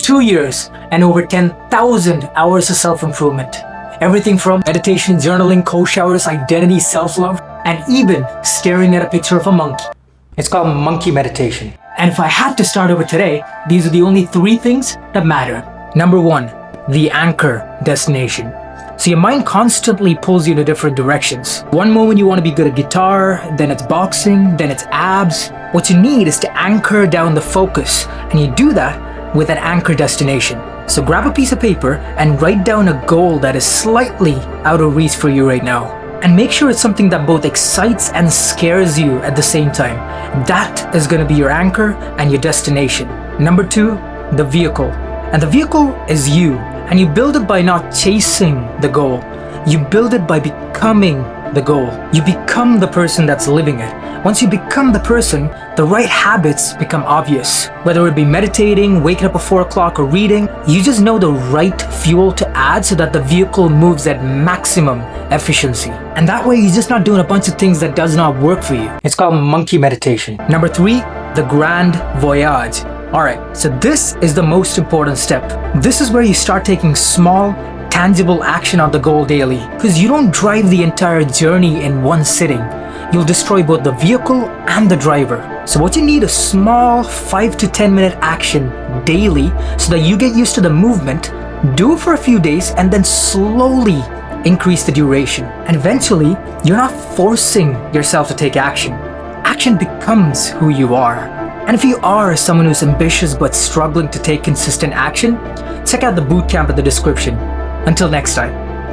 2 years, and over 10,000 hours of self-improvement. Everything from meditation, journaling, cold showers, identity, self-love, and even staring at a picture of a monkey. It's called monkey meditation. And if I had to start over today, these are the only 3 things that matter. Number 1, the anchor destination. So your mind constantly pulls you in different directions. One moment you want to be good at guitar, then it's boxing, then it's abs. What you need is to anchor down the focus, and you do that with an anchor destination. So grab a piece of paper and write down a goal that is slightly out of reach for you right now. And make sure it's something that both excites and scares you at the same time. That is going to be your anchor and your destination. Number 2, the vehicle. And the vehicle is you. And you build it by not chasing the goal. You build it by becoming the goal. You become the person that's living it. Once you become the person, the right habits become obvious. Whether it be meditating, waking up at 4 o'clock, or reading, you just know the right fuel to add so that the vehicle moves at maximum efficiency. And that way you're just not doing a bunch of things that does not work for you. It's called monkey meditation. Number 3, the grand voyage. Alright, so this is the most important step. This is where you start taking small, tangible action on the goal daily. Because you don't drive the entire journey in one sitting. You'll destroy both the vehicle and the driver. So what you need is small 5 to 10 minute action daily so that you get used to the movement, do it for a few days, and then slowly increase the duration. And eventually, you're not forcing yourself to take action. Action becomes who you are. And if you are someone who's ambitious but struggling to take consistent action, check out the bootcamp in the description. Until next time.